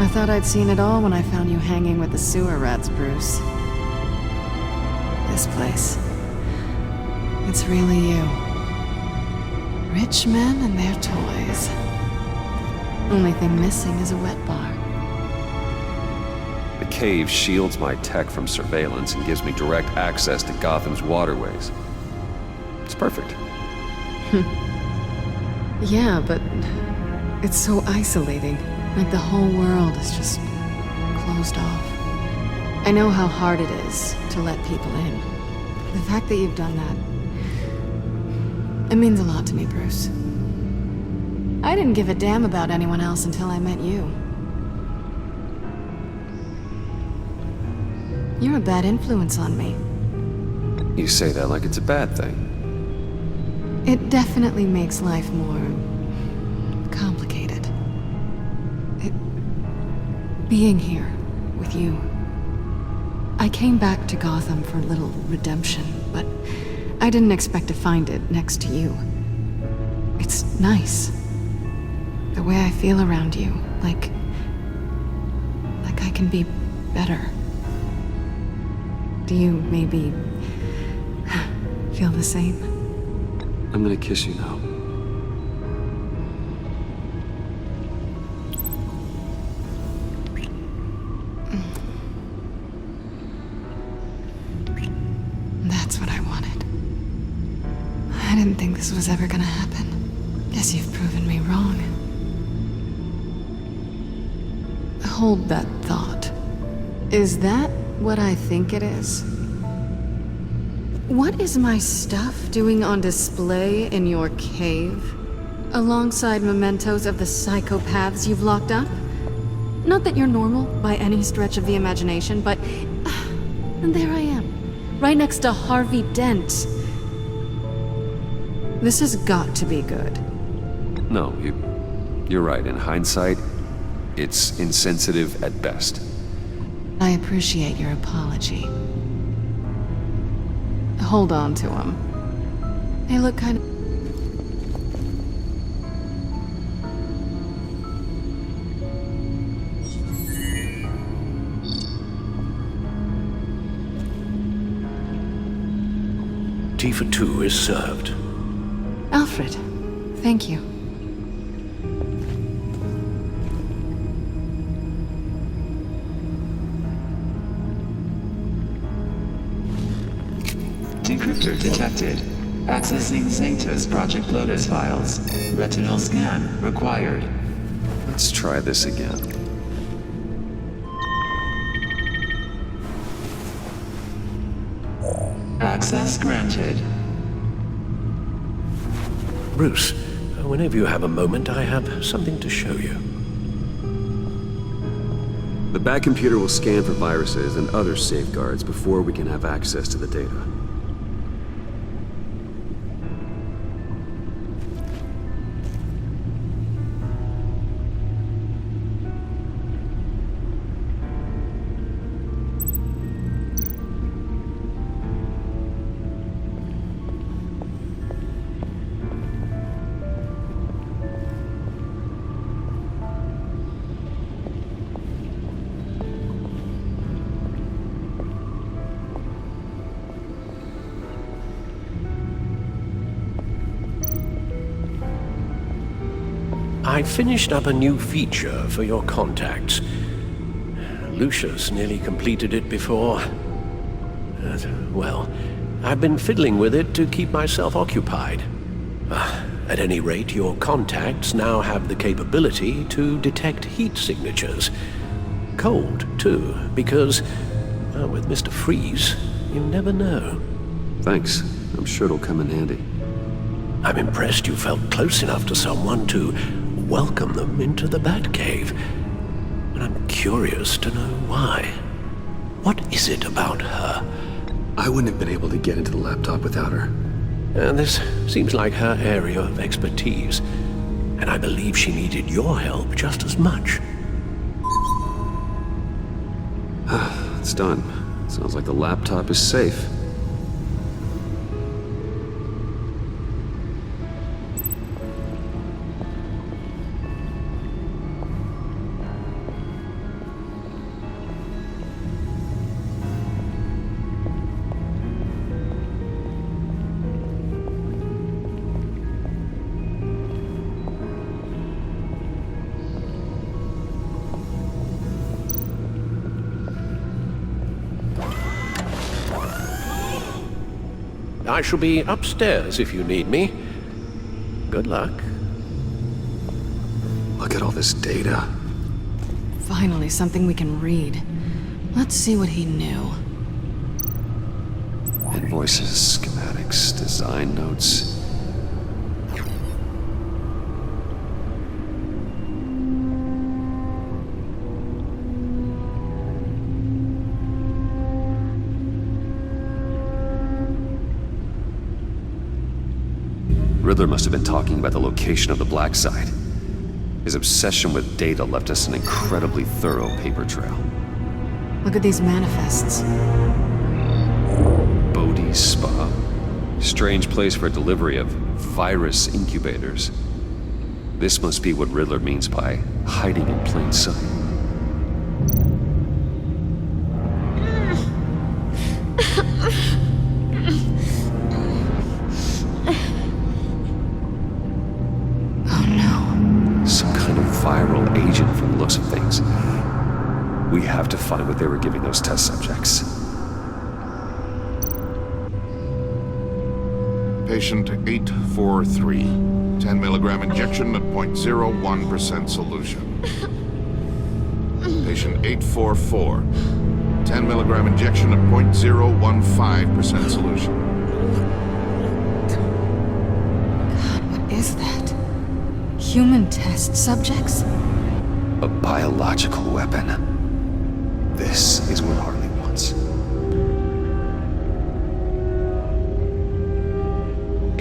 thought I'd seen it all when I found you hanging with the sewer rats, Bruce. This place. It's really you. Rich men and their toys. Only thing missing is a wet bar. The cave shields my tech from surveillance and gives me direct access to Gotham's waterways. It's perfect. Yeah, but it's so isolating. Like the whole world is just closed off. I know how hard it is to let people in. The fact that you've done that, it means a lot to me, Bruce. I didn't give a damn about anyone else until I met you. You're a bad influence on me. You say that like it's a bad thing. It definitely makes life more complicated. Being here with you. I came back to Gotham for a little redemption, but I didn't expect to find it next to you. It's nice. The way I feel around you, like I can be better. Do you maybe feel the same? I'm gonna kiss you now. That's what I wanted. I didn't think this was ever gonna happen. Guess you've proven me wrong. Hold that thought. Is that what I think it is? What is my stuff doing on display in your cave? Alongside mementos of the psychopaths you've locked up? Not that you're normal by any stretch of the imagination, but... and there I am, right next to Harvey Dent. This has got to be good. No, you're right. In hindsight, it's insensitive at best. I appreciate your apology. Hold on to them. They look kind of... Tea for two is served. Alfred, thank you. Decryptor detected. Accessing Zeta's Project Lotus files. Retinal scan required. Let's try this again. Access granted. Bruce, whenever you have a moment, I have something to show you. The back computer will scan for viruses and other safeguards before we can have access to the data. I finished up a new feature for your contacts. Lucius nearly completed it before. Well, I've been fiddling with it to keep myself occupied. At any rate, your contacts now have the capability to detect heat signatures. Cold, too, because, well, with Mr. Freeze, you never know. Thanks. I'm sure it'll come in handy. I'm impressed you felt close enough to someone to welcome them into the Batcave. And I'm curious to know why. What is it about her? I wouldn't have been able to get into the laptop without her. This seems like her area of expertise. And I believe she needed your help just as much. It's done. Sounds like the laptop is safe. I shall be upstairs if you need me. Good luck. Look at all this data. Finally, something we can read. Let's see what he knew. Invoices, schematics, design notes. Riddler must have been talking about the location of the black site. His obsession with data left us an incredibly thorough paper trail. Look at these manifests. Bodhi's Spa. Strange place for delivery of virus incubators. This must be what Riddler means by hiding in plain sight. Viral agent from the looks of things. We have to find what they were giving those test subjects. Patient 843. 10 milligram injection at 0.01% solution. Patient 844. 10 milligram injection at 0.015% solution. God, what is that? Human test subjects? A biological weapon. This is what Harley wants.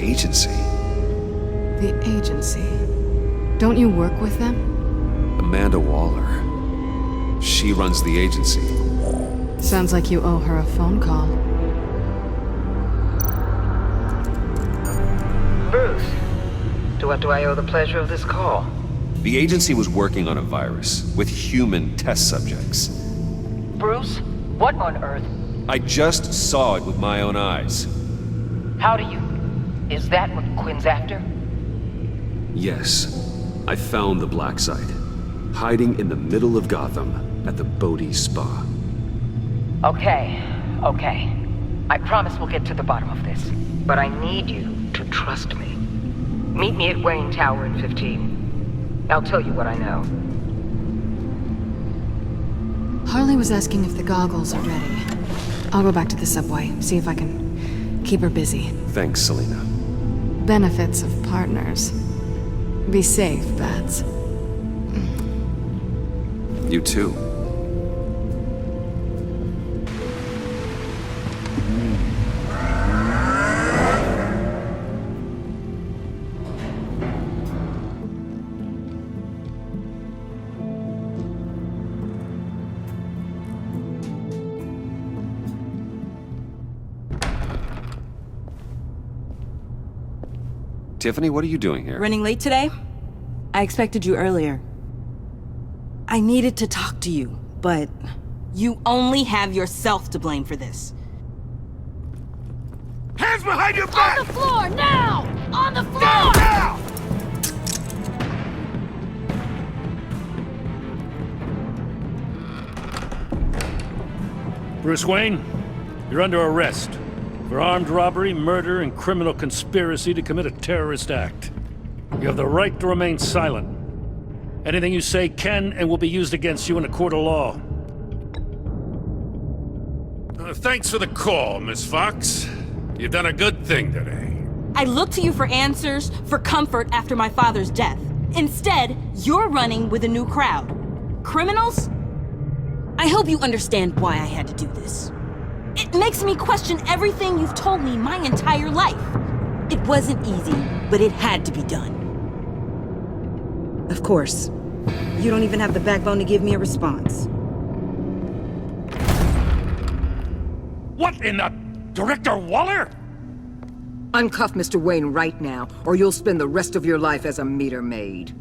Agency. The agency. Don't you work with them? Amanda Waller. She runs the agency. Sounds like you owe her a phone call. Bruce, to what do I owe the pleasure of this call? The agency was working on a virus with human test subjects. Bruce, what on earth? I just saw it with my own eyes. How do you... Is that what Quinn's after? Yes. I found the black site. Hiding in the middle of Gotham at the Bodhi Spa. Okay. I promise we'll get to the bottom of this. But I need you to trust me. Meet me at Wayne Tower in 15. I'll tell you what I know. Harley was asking if the goggles are ready. I'll go back to the subway, see if I can keep her busy. Thanks, Selena. Benefits of partners. Be safe, Bats. You too. Tiffany, what are you doing here? Running late today? I expected you earlier. I needed to talk to you, but you only have yourself to blame for this. Hands behind your back! On the floor, now! On the floor! Now! Bruce Wayne, you're under arrest for armed robbery, murder, and criminal conspiracy to commit a terrorist act. You have the right to remain silent. Anything you say can and will be used against you in a court of law. Thanks for the call, Miss Fox. You've done a good thing today. I looked to you for answers, for comfort after my father's death. Instead, you're running with a new crowd. Criminals? I hope you understand why I had to do this. It makes me question everything you've told me my entire life. It wasn't easy, but it had to be done. Of course, you don't even have the backbone to give me a response. What in the... Director Waller? Uncuff Mr. Wayne right now, or you'll spend the rest of your life as a meter maid.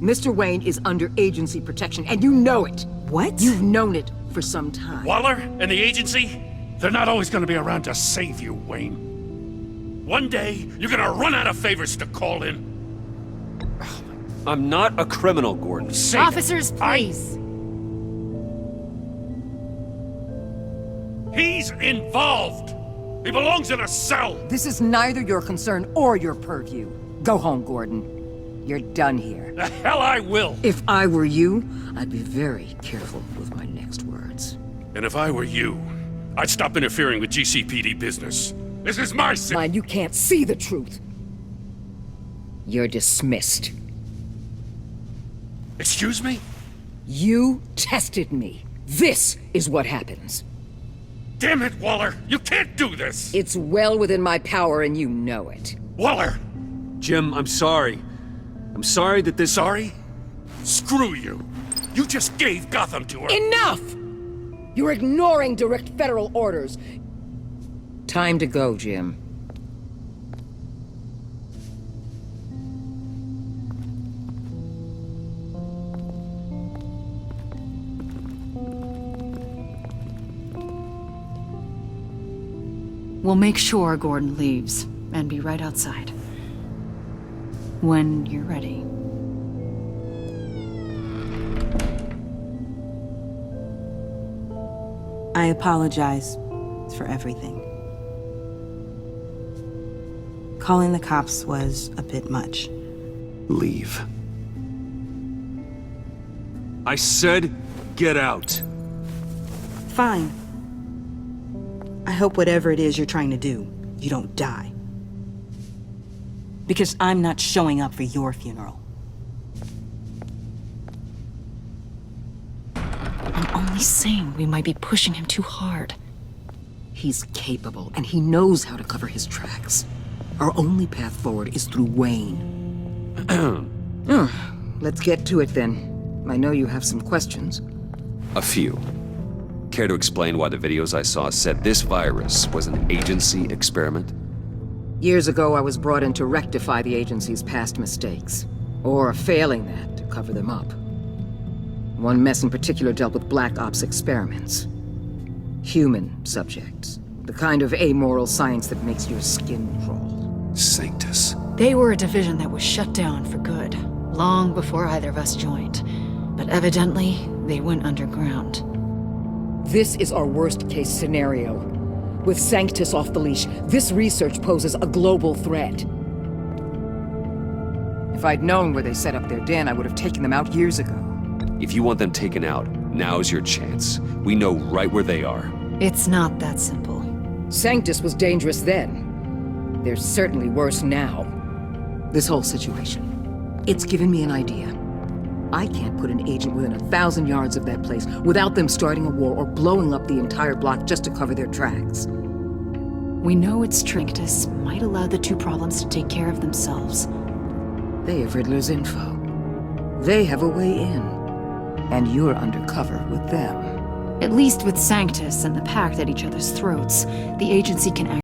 Mr. Wayne is under agency protection, and you know it. What? You've known it for some time. Waller and the agency? They're not always gonna be around to save you, Wayne. One day, you're gonna run out of favors to call in. I'm not a criminal, Gordon. Officers, please. He's involved! He belongs in a cell! This is neither your concern or your purview. Go home, Gordon. You're done here. The hell I will! If I were you, I'd be very careful with my next words. And if I were you, I'd stop interfering with GCPD business. This is my city! Mind you can't see the truth. You're dismissed. Excuse me? You tested me. This is what happens. Damn it, Waller! You can't do this! It's well within my power and you know it. Waller! Jim, I'm sorry. I'm sorry that this... Sorry? Screw you! You just gave Gotham to her! Enough! You're ignoring direct federal orders. Time to go, Jim. We'll make sure Gordon leaves, and be right outside. When you're ready. I apologize for everything. Calling the cops was a bit much. Leave. I said, get out. Fine. I hope whatever it is you're trying to do, you don't die. Because I'm not showing up for your funeral. I'm only saying we might be pushing him too hard. He's capable, and he knows how to cover his tracks. Our only path forward is through Wayne. Let's get to it then. I know you have some questions. A few. Care to explain why the videos I saw said this virus was an agency experiment? Years ago, I was brought in to rectify the agency's past mistakes. Or failing that, to cover them up. One mess in particular dealt with Black Ops experiments. Human subjects. The kind of amoral science that makes your skin crawl. Sanctus. They were a division that was shut down for good, long before either of us joined. But evidently, they went underground. This is our worst-case scenario. With Sanctus off the leash, this research poses a global threat. If I'd known where they set up their den, I would have taken them out years ago. If you want them taken out, now's your chance. We know right where they are. It's not that simple. Sanctus was dangerous then. They're certainly worse now. This whole situation, it's given me an idea. I can't put an agent within 1,000 yards of that place without them starting a war or blowing up the entire block just to cover their tracks. We know it's Sanctus might allow the two problems to take care of themselves. They have Riddler's info. They have a way in. And you're undercover with them. At least with Sanctus and the Pact at each other's throats, the agency can act